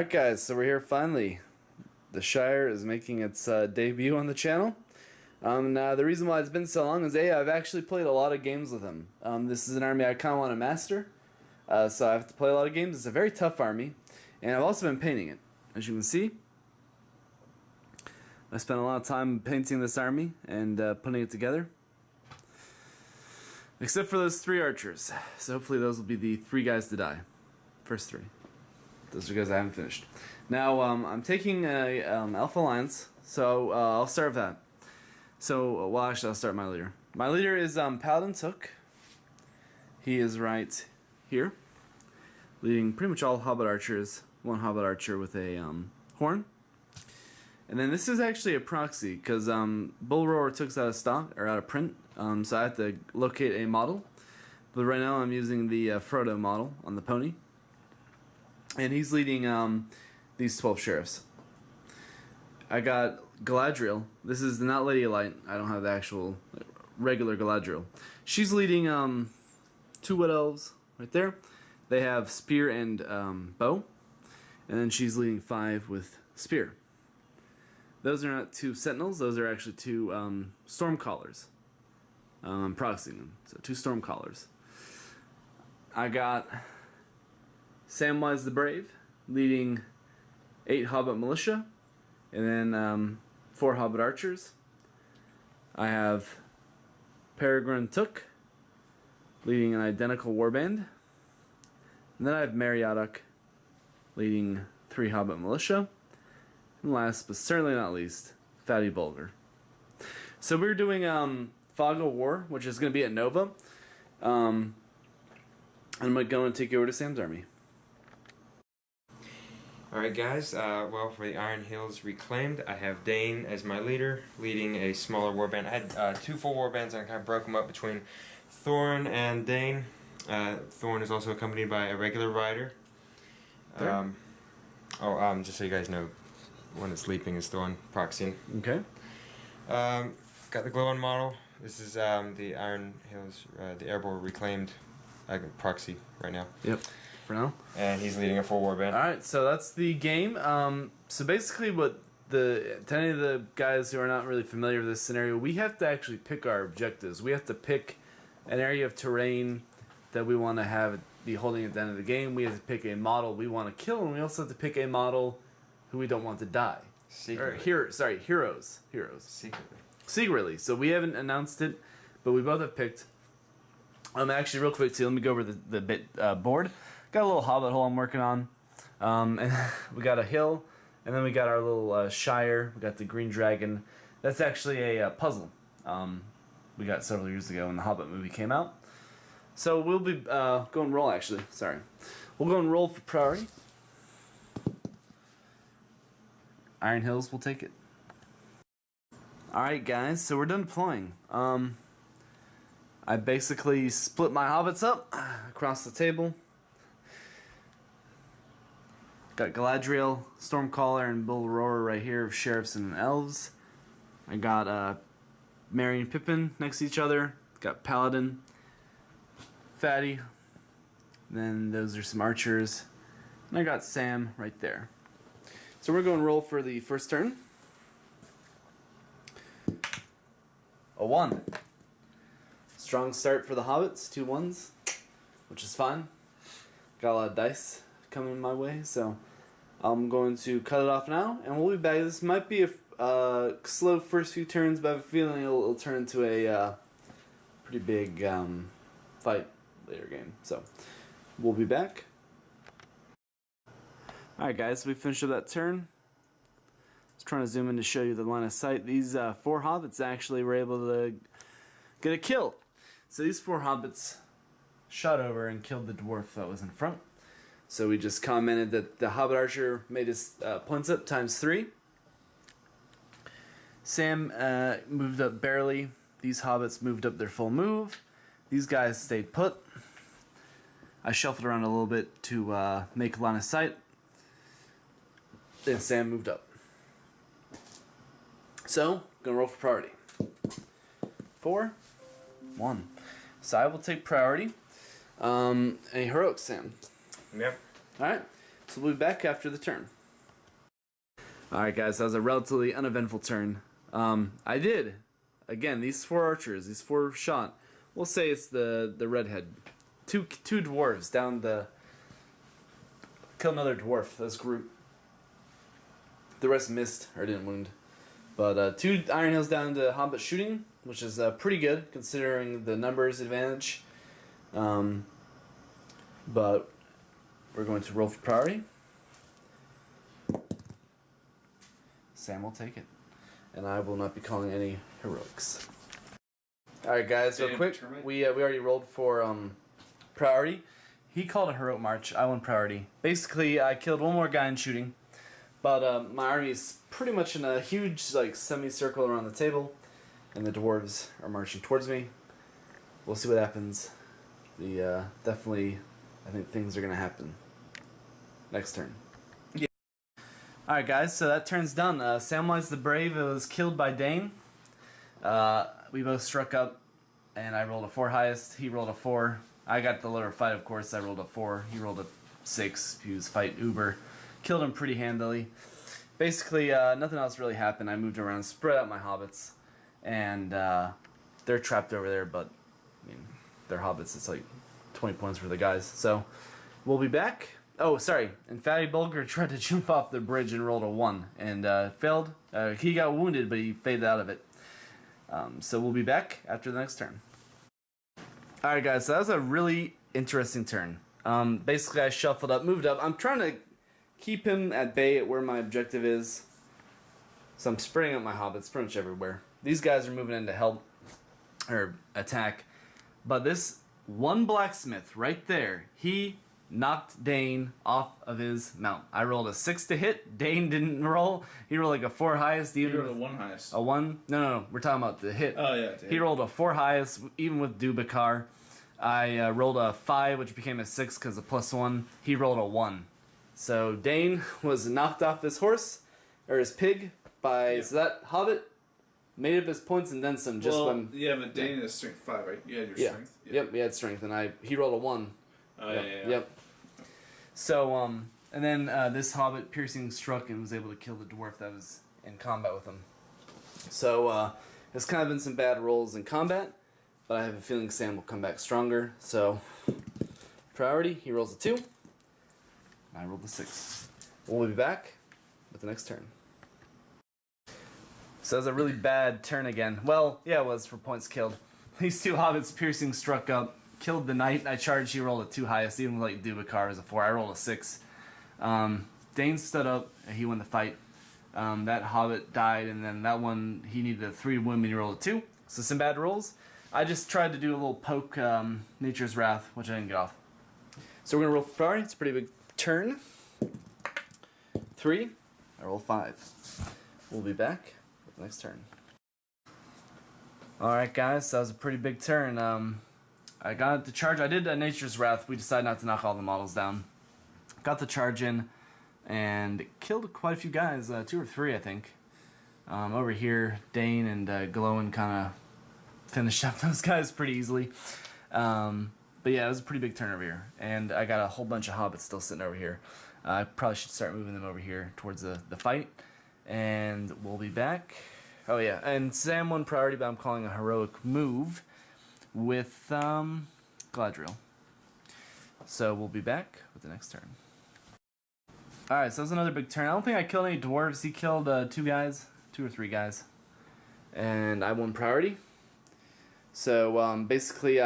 Alright guys, so we're here finally. The Shire is making its debut on the channel. Now the reason why it's been so long is I've actually played a lot of games with him. This is an army I kind of want to master, so I have to play a lot of games. It's a very tough army, and I've also been painting it. As you can see, I spent a lot of time painting this army and putting it together. Except for those 3 archers. So hopefully those will be the 3 guys to die. First 3. Those are guys I haven't finished. Now I'm taking a Alpha Alliance, so I'll start with that. So well, actually I'll start my leader. My leader is Paladin Took. He is right here, leading pretty much all Hobbit archers. 1 Hobbit archer with a horn. And then this is actually a proxy because Bull Roar took's out of stock or out of print, so I have to locate a model. But right now I'm using the Frodo model on the pony, and he's leading these 12 sheriffs. I got Galadriel. This is not Lady of Light. I don't have the actual regular Galadriel. She's leading 2 Wood Elves right there. They have spear and bow, and then she's leading 5 with spear. Those are not 2 sentinels, those are actually 2 storm callers. I'm proxying them, so 2 storm callers. I got Samwise the Brave leading 8 Hobbit militia, and then 4 Hobbit archers. I have Peregrine Took leading an identical warband. And then I have Meriadoc leading 3 Hobbit militia. And last, but certainly not least, Fatty Bulger. So we're doing Fog of War, which is going to be at Nova. And I'm going to take you over to Sam's army. Alright guys, well for the Iron Hills Reclaimed, I have Dane as my leader, leading a smaller warband. I had 2 full warbands and I kind of broke them up between Thorin and Dane. Thorin is also accompanied by a regular rider. Just so you guys know, when it's sleeping is Thorin, proxying. Okay. Got the glow-on model. This is the Iron Hills, the Erebor Reclaimed. I can proxy right now. Yep. For now. And he's leading a 4 warband. Alright, so that's the game. So basically to any of the guys who are not really familiar with this scenario, we have to actually pick our objectives. We have to pick an area of terrain that we want to have be holding at the end of the game. We have to pick a model we want to kill, and we also have to pick a model who we don't want to die. Secretly. Heroes. Secretly. So we haven't announced it, but we both have picked. Actually, real quick too, let me go over the board. Got a little hobbit hole I'm working on. And we got a hill, and then we got our little shire. We got the green dragon. That's actually a puzzle we got several years ago when the Hobbit movie came out. So we'll be going roll actually. Sorry. We'll go and roll for priority. Iron Hills will take it. Alright guys, so we're done deploying. I basically split my hobbits up across the table. Got Galadriel, Stormcaller, and Bull Roar right here, sheriffs and elves. I got Merry and Pippin next to each other. Got Paladin, Fatty. Then those are some archers. And I got Sam right there. So we're going to roll for the first turn. A 1. Strong start for the hobbits, 2 1s, which is fine. Got a lot of dice coming my way, so I'm going to cut it off now, and we'll be back. This might be a slow first few turns, but I have a feeling it'll turn into a pretty big fight later game. So we'll be back. Alright guys, so we finished up that turn. I was trying to zoom in to show you the line of sight. These 4 hobbits actually were able to get a kill. So these 4 hobbits shot over and killed the dwarf that was in front. So we just commented that the Hobbit Archer made his points up ×3. Sam moved up barely. These hobbits moved up their full move. These guys stayed put. I shuffled around a little bit to make line of sight. Then Sam moved up. So, gonna roll for priority. 4, 1. So I will take priority. A heroic Sam. Yep. Alright. So we'll be back after the turn. Alright guys, that was a relatively uneventful turn. I did, again, these 4 archers, these 4 shot. We'll say it's the redhead. Two dwarves down the... Kill another dwarf, that's group. The rest missed, or didn't wound. But 2 Iron Hills down to Hobbit shooting, which is pretty good considering the numbers advantage. But we're going to roll for priority. Sam will take it. And I will not be calling any heroics. Alright guys, real quick, we already rolled for priority. He called a heroic march, I won priority. Basically, I killed 1 more guy in shooting. But my army is pretty much in a huge like semicircle around the table. And the dwarves are marching towards me. We'll see what happens. Definitely, I think things are going to happen. Next turn. Yeah. Alright guys, so that turn's done. Samwise the Brave was killed by Dane. We both struck up, and I rolled a 4 highest. He rolled a 4. I got the lower fight, of course. I rolled a 4. He rolled a 6. He was fight uber. Killed him pretty handily. Basically, nothing else really happened. I moved around, spread out my hobbits, and they're trapped over there, but I mean, they're hobbits. It's like 20 points for the guys. So we'll be back. Oh, sorry. And Fatty Bulger tried to jump off the bridge and rolled a 1 and failed. He got wounded, but he faded out of it. So we'll be back after the next turn. Alright guys, so that was a really interesting turn. Basically I shuffled up, moved up. I'm trying to keep him at bay at where my objective is. So I'm spreading out my hobbits pretty much everywhere. These guys are moving in to help, or attack. But this 1 blacksmith right there, he knocked Dane off of his mount. I rolled a 6 to hit. Dane didn't roll. He rolled like a 4 highest. He rolled a 1 highest. A 1? No. We're talking about the hit. Oh, yeah. He rolled a 4 highest, even with Dubakar. I rolled a 5, which became a 6 because of +1. He rolled a 1. So Dane was knocked off his horse, or his pig, by... Yep. So that hobbit made up his points and then some. Just when... Yeah, but Dane is strength 5, right? You had your strength? Yep, we had strength, and he rolled a 1. Oh, yep. yeah. Yep. So, and then this hobbit piercing struck and was able to kill the dwarf that was in combat with him. So, there's kind of been some bad rolls in combat, but I have a feeling Sam will come back stronger. So, priority, he rolls a 2. I rolled a 6. We'll be back with the next turn. So that was a really bad turn again. Well, yeah, it was for points killed. These 2 hobbits piercing struck up. Killed the knight. I charged. He rolled a 2 highest. Even with like Dubakar as a 4. I rolled a 6. Dane stood up. And he won the fight. That hobbit died, and then that one he needed a 3 to win. And he rolled a 2. So some bad rolls. I just tried to do a little poke Nature's Wrath, which I didn't get off. So we're gonna roll for priority. It's a pretty big turn. 3. I roll 5. We'll be back with the next turn. All right, guys. So that was a pretty big turn. I got the charge. I did a Nature's Wrath. We decided not to knock all the models down. Got the charge in and killed quite a few guys. 2 or 3, I think. Over here, Dane and Glowin kind of finished up those guys pretty easily. But yeah, it was a pretty big turn over here. And I got a whole bunch of hobbits still sitting over here. I probably should start moving them over here towards the fight. And we'll be back. Oh yeah, and Sam won priority, but I'm calling a heroic move with Galadriel. So we'll be back with the next turn. Alright, so that was another big turn. I don't think I killed any dwarves. He killed 2 guys. 2 or 3 guys. And I won priority. So basically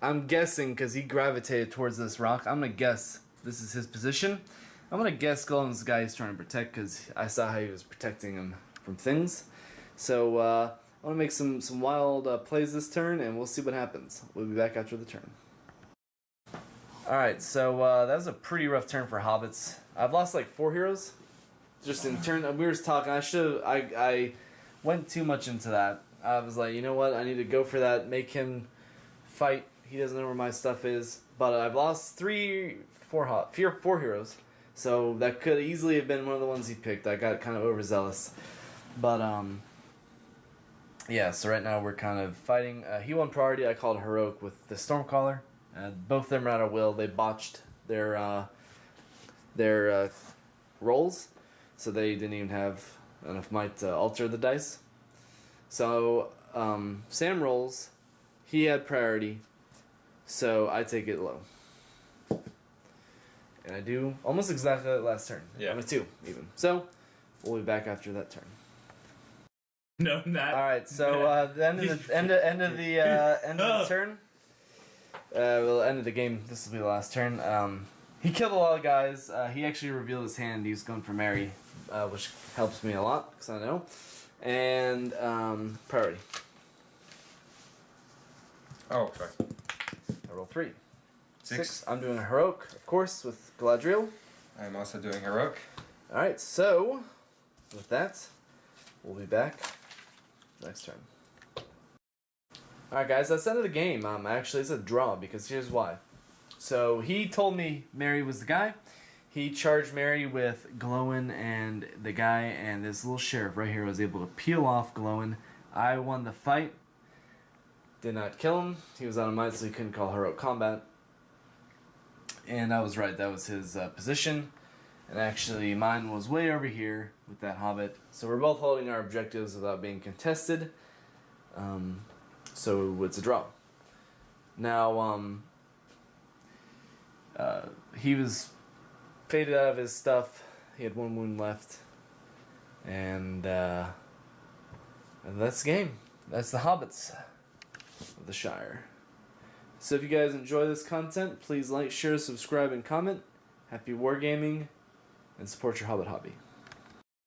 I'm guessing, because he gravitated towards this rock, I'm going to guess this is his position. I'm going to guess Gollum's the guy he's trying to protect, because I saw how he was protecting him from things. So I want to make some wild plays this turn, and we'll see what happens. We'll be back after the turn. Alright, so that was a pretty rough turn for hobbits. I've lost like 4 heroes. Just in turn, we were talking, I went too much into that. I was like, you know what, I need to go for that, make him fight. He doesn't know where my stuff is. But I've lost 4 heroes. So that could easily have been one of the ones he picked. I got kind of overzealous. But, yeah, so right now we're kind of fighting. He won priority. I called heroic with the Stormcaller. Both of them are out of will. They botched their their rolls, so they didn't even have enough might to alter the dice. So Sam rolls, he had priority, so I take it low. And I do almost exactly like last turn. Yeah. I'm a 2 even. So we'll be back after that turn. No, not. All right. So the end of the end of the turn. Well, end of the game. This will be the last turn. He killed a lot of guys. He actually revealed his hand. He was going for Mary, which helps me a lot because I know. And priority. Oh, sorry. I roll 3. 6. I'm doing a heroic, of course, with Galadriel. I'm also doing heroic. All right. So with that, we'll be back next turn. Alright guys, that's the end of the game. Actually it's a draw because here's why. So he told me Mary was the guy. He charged Mary with Glowin and the guy, and this little sheriff right here was able to peel off Glowin. I won the fight. Did not kill him. He was out of might, so he couldn't call heroic combat. And I was right, that was his position. And actually mine was way over here with that hobbit. So we're both holding our objectives without being contested. So it's a draw. Now, he was faded out of his stuff. He had 1 wound left. And that's the game. That's the hobbits of the Shire. So if you guys enjoy this content, please like, share, subscribe, and comment. Happy wargaming, and support your hobbit hobby.